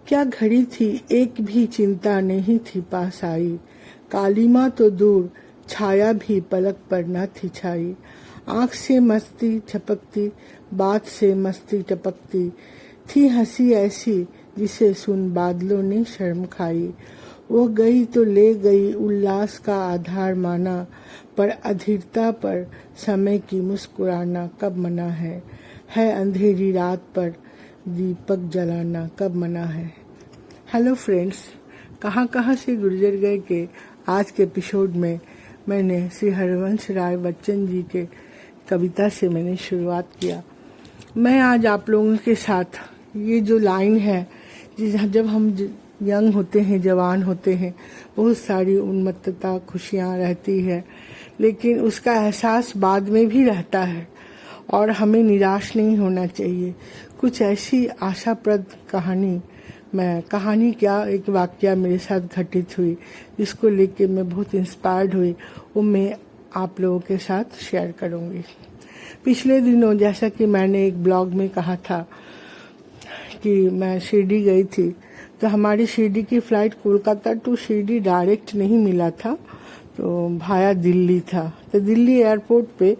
क्या घड़ी थी, एक भी चिंता नहीं थी पास आई। कालीमा तो दूर, छाया भी पलक पर न थी छाई। आंख से मस्ती झपकती, बात से मस्ती टपकती, थी हंसी ऐसी जिसे सुन बादलों ने शर्म खाई। वो गई तो ले गई उल्लास का आधार माना, पर अधीरता पर समय की मुस्कुराना कब मना है अंधेरी रात पर दीपक जलाना कब मना है। हेलो फ्रेंड्स, कहाँ कहाँ से गुजर गए कि आज के एपिसोड में मैंने श्री हरिवंश राय बच्चन जी के कविता से मैंने शुरुआत किया। मैं आज आप लोगों के साथ ये जो लाइन है, जब हम यंग होते हैं, जवान होते हैं, बहुत सारी उन्मत्तता खुशियाँ रहती है, लेकिन उसका एहसास बाद में भी रहता है और हमें निराश नहीं होना चाहिए। कुछ ऐसी आशाप्रद कहानी क्या, एक वाकया मेरे साथ घटित हुई जिसको लेके मैं बहुत इंस्पायर्ड हुई, वो मैं आप लोगों के साथ शेयर करूंगी। पिछले दिनों जैसा कि मैंने एक ब्लॉग में कहा था कि मैं शिरडी गई थी, तो हमारी शिरडी की flight Kolkata to Shirdi direct नहीं मिला था, तो भाया दिल्ली था। तो दिल्ली एयरपोर्ट पे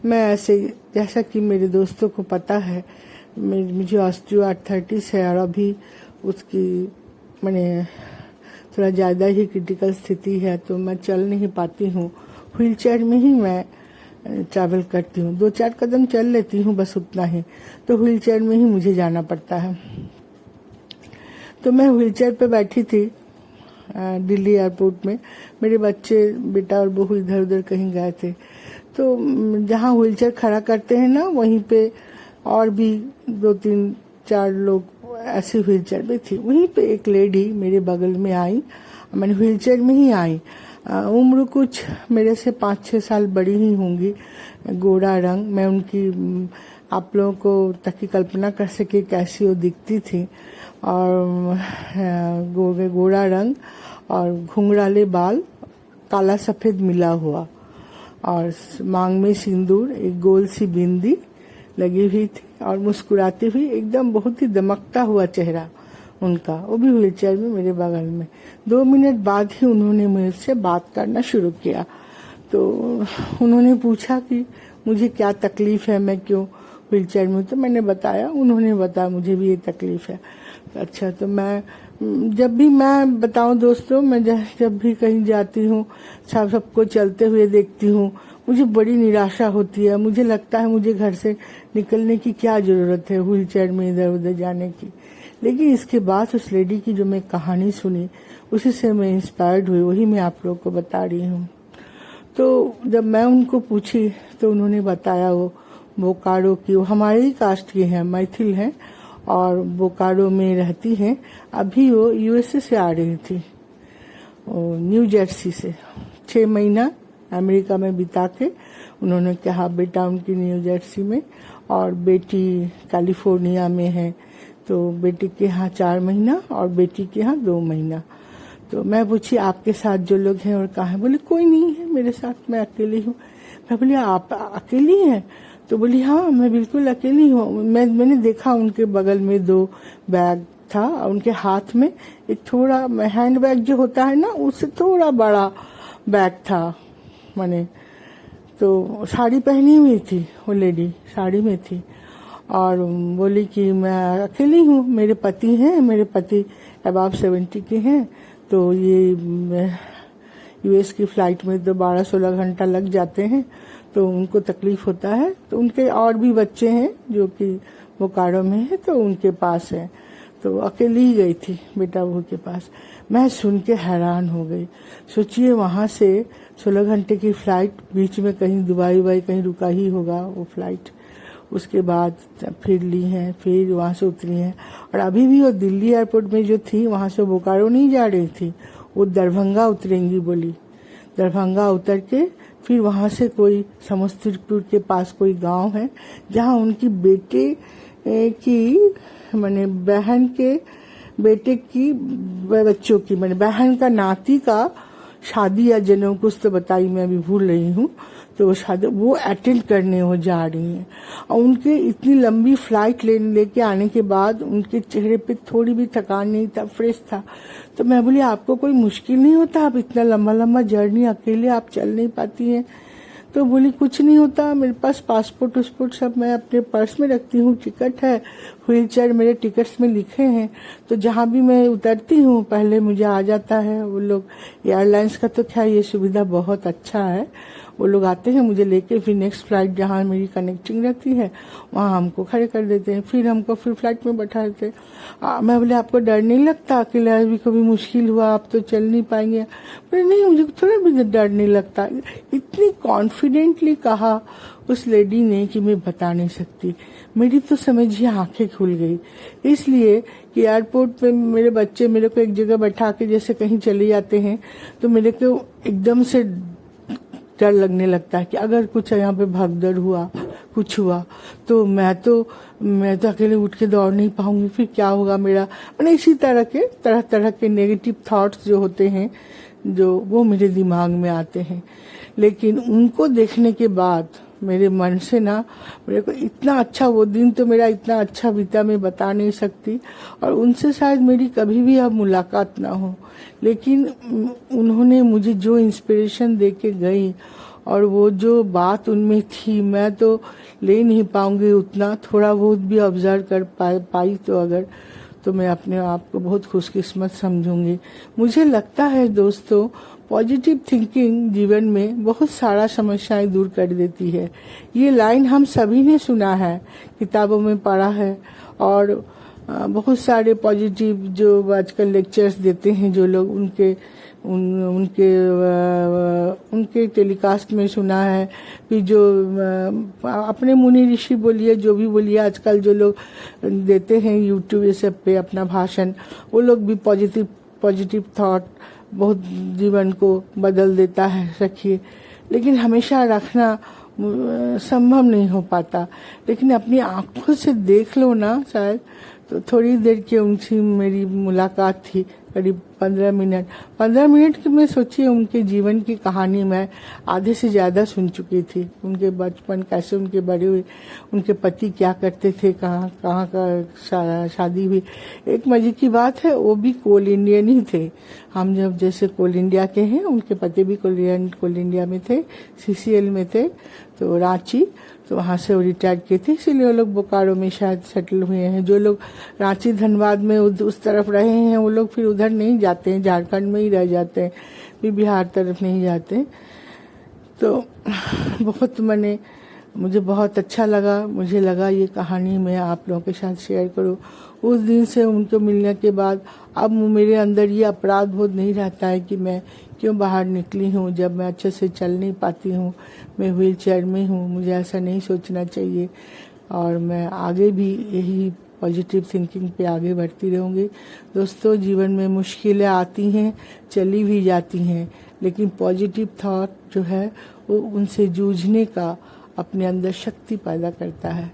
मैं ऐसे, जैसा कि मेरे दोस्तों को पता है, मुझे ऑस्टियोआर्थराइटिस है और अभी उसकी मैंने थोड़ा ज़्यादा ही क्रिटिकल स्थिति है, तो मैं चल नहीं पाती हूँ। व्हीलचेयर में ही मैं ट्रैवल करती हूँ, 2-4 कदम चल लेती हूँ, बस उतना ही। तो व्हीलचेयर में ही मुझे जाना पड़ता है। तो मैं व्हीलचेयर पे बैठी थी दिल्ली एयरपोर्ट में। मेरे बेटा और बहू इधर उधर कहीं गए थे, तो जहाँ व्हीलचेयर खड़ा करते हैं ना, वहीं पे और भी 2-3-4 लोग ऐसे व्हीलचेयर में थी। वहीं पे एक लेडी मेरे बगल में आई, मैंने व्हीलचेयर में ही आई। उम्र कुछ मेरे से 5-6 साल बड़ी ही होंगी, गोरा रंग। मैं उनकी, आप लोगों को ताकि कल्पना कर सके कैसी वो दिखती थी, और गोरा रंग और घुंघराले बाल, काला सफेद मिला हुआ, और मांग में सिंदूर, एक गोल सी बिंदी लगी हुई थी, और मुस्कुराती हुई, एकदम बहुत ही दमकता हुआ चेहरा उनका। वो भी व्हीलचेयर में मेरे बगल में। 2 मिनट बाद ही उन्होंने मुझसे बात करना शुरू किया। तो उन्होंने पूछा कि मुझे क्या तकलीफ है, मैं क्यों व्हीलचेयर में। तो मैंने बताया, उन्होंने बताया मुझे भी ये तकलीफ है। अच्छा, तो मैं जब भी मैं बताऊं दोस्तों, मैं जब भी कहीं जाती हूँ, सबको चलते हुए देखती हूँ, मुझे बड़ी निराशा होती है। मुझे लगता है मुझे घर से निकलने की क्या जरूरत है व्हीलचेयर में इधर उधर जाने की। लेकिन इसके बाद उस लेडी की जो मैं कहानी सुनी, उसी से मैं इंस्पायर्ड हुई, वही मैं आप लोग को बता रही हूँ। तो जब मैं उनको पूछी तो उन्होंने बताया वो बोकारो की, वो हमारे ही कास्ट की है, मैथिल है और बोकारो में रहती हैं। अभी वो यूएसए से आ रही थी, न्यू जर्सी से। 6 महीना अमेरिका में बिता के उन्होंने कहा बेटा उनकी न्यू जर्सी में और बेटी कैलिफोर्निया में है। तो बेटी के यहाँ 4 महीना और बेटी के यहाँ 2 महीना। तो मैं पूछी आपके साथ जो लोग हैं और कहाँ है? बोले कोई नहीं है मेरे साथ, मैं अकेली हूँ। मैं बोली आप अकेली हैं? तो बोली हाँ मैं बिल्कुल अकेली हूँ। मैंने देखा उनके बगल में 2 बैग था, उनके हाथ में एक थोड़ा हैंड बैग जो होता है ना, उससे थोड़ा बड़ा बैग था। मैंने तो साड़ी पहनी हुई थी, वो लेडी साड़ी में थी, और बोली कि मैं अकेली हूँ, मेरे पति हैं, मेरे पति अबाव 70 के हैं। तो ये यूएस की फ्लाइट में तो 12-16 घंटा लग जाते हैं, तो उनको तकलीफ होता है। तो उनके और भी बच्चे हैं जो कि बोकारो में है, तो उनके पास है। तो अकेली ही गई थी बेटा बहू के पास। मैं सुन के हैरान हो गई। सोचिए वहां से 16 घंटे की फ्लाइट, बीच में कहीं दुबई कहीं रुका ही होगा वो फ्लाइट। उसके बाद फिर ली हैं, फिर वहां से उतरी हैं, और अभी भी वो दिल्ली एयरपोर्ट में जो थी, वहां से बोकारो नहीं जा रही थी, वो दरभंगा उतरेंगी बोली। दरभंगा उतर के फिर वहां से कोई समस्तीपुर के पास कोई गांव है, जहां उनकी बेटे की, माने बहन के बेटे की बच्चों की, माने बहन का नाती का शादी या जनेऊ कुछ तो बताई, मैं अभी भूल रही हूँ। तो वो शादी वो अटेंड करने वो जा रही हैं, और उनके इतनी लंबी फ्लाइट लेके आने के बाद उनके चेहरे पे थोड़ी भी थकान नहीं था, फ्रेश था। तो मैं बोली आपको कोई मुश्किल नहीं होता, आप इतना लंबा लंबा जर्नी अकेले आप चल नहीं पाती हैं? तो बोली कुछ नहीं होता, मेरे पास पासपोर्ट उस्पोर्ट सब मैं अपने पर्स में रखती हूँ, टिकट है, व्हील चेयर मेरे टिकट्स में लिखे हैं, तो जहाँ भी मैं उतरती हूँ पहले मुझे आ जाता है वो लोग। एयरलाइंस का तो क्या ये सुविधा बहुत अच्छा है, वो लोग आते हैं मुझे लेके, फिर नेक्स्ट फ्लाइट जहाँ मेरी कनेक्टिंग रहती है वहाँ हमको खड़े कर देते हैं, फिर हमको फिर फ्लाइट में बैठा देते हैं। मैं बोले आपको डर नहीं लगता, अकेले अभी कभी मुश्किल हुआ आप तो चल नहीं पाएंगे? बोले नहीं मुझे थोड़ा भी डर नहीं लगता। इतनी कॉन्फिडेंटली कहा उस लेडी ने कि मैं बता नहीं सकती, मेरी तो समझिए आंखें खुल गई। इसलिए कि एयरपोर्ट पे मेरे बच्चे मेरे को एक जगह बैठा के जैसे कहीं चले जाते हैं तो मेरे को एकदम से डर लगने लगता है कि अगर कुछ यहाँ पे भगदड़ हुआ, कुछ हुआ तो मैं तो अकेले उठ के दौड़ नहीं पाऊंगी, फिर क्या होगा मेरा। मैंने इसी तरह के नेगेटिव थॉट्स जो होते हैं जो वो मेरे दिमाग में आते हैं। लेकिन उनको देखने के बाद मेरे मन से ना मेरे को इतना अच्छा, वो दिन तो मेरा इतना अच्छा बीता मैं बता नहीं सकती, और उनसे शायद मेरी कभी भी अब मुलाकात ना हो, लेकिन उन्होंने मुझे जो इंस्पिरेशन दे के गई और वो जो बात उनमें थी मैं तो ले नहीं पाऊंगी उतना, थोड़ा बहुत भी ऑब्जर्व कर पाई तो अगर, तो मैं अपने आप को बहुत खुशकिस्मत समझूंगी। मुझे लगता है दोस्तों पॉजिटिव थिंकिंग जीवन में बहुत सारा समस्याएं दूर कर देती है। ये लाइन हम सभी ने सुना है, किताबों में पढ़ा है, और बहुत सारे पॉजिटिव जो आजकल लेक्चर्स देते हैं जो लोग उनके टेलीकास्ट में सुना है। फिर जो अपने मुनि ऋषि बोलिए जो भी बोलिए आजकल जो लोग देते हैं यूट्यूब ये सब पे अपना भाषण, वो लोग भी पॉजिटिव थॉट बहुत जीवन को बदल देता है रखिए, लेकिन हमेशा रखना संभव नहीं हो पाता। लेकिन अपनी आंखों से देख लो ना, शायद तो थोड़ी देर की उनसे मेरी मुलाकात थी, करीब 15 मिनट की। मैं सोचिए उनके जीवन की कहानी मैं आधे से ज्यादा सुन चुकी थी। उनके बचपन कैसे उनके बड़े हुए, उनके पति क्या करते थे, कहाँ का शादी हुई। एक मजे की बात है वो भी कोल इंडियन ही थे, हम जब जैसे कोल इंडिया के हैं, उनके पति भी कोल इंडिया में थे, सीसीएल में थे, तो रांची, तो वहाँ से वो रिटायर किए थे, इसीलिए वो लोग बोकारो में शायद सेटल हुए हैं। जो लोग रांची धनबाद में उस तरफ रहे हैं वो लोग फिर उधर नहीं जाते हैं, झारखंड में ही रह जाते हैं, फिर बिहार तरफ नहीं जाते। तो बहुत मुझे बहुत अच्छा लगा, मुझे लगा ये कहानी मैं आप लोगों के साथ शेयर करूं। उस दिन से उनको मिलने के बाद अब मेरे अंदर ये अपराध बोध नहीं रहता है कि मैं क्यों बाहर निकली हूँ जब मैं अच्छे से चल नहीं पाती हूँ, मैं व्हील चेयर में हूँ। मुझे ऐसा नहीं सोचना चाहिए, और मैं आगे भी यही पॉजिटिव थिंकिंग पे आगे बढ़ती रहूँगी। दोस्तों जीवन में मुश्किलें आती हैं, चली भी जाती हैं, लेकिन पॉजिटिव थॉट जो है वो उनसे जूझने का अपने अंदर शक्ति पैदा करता है।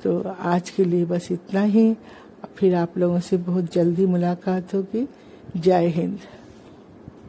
तो आज के लिए बस इतना ही, फिर आप लोगों से बहुत जल्दी मुलाकात होगी। जय हिंद।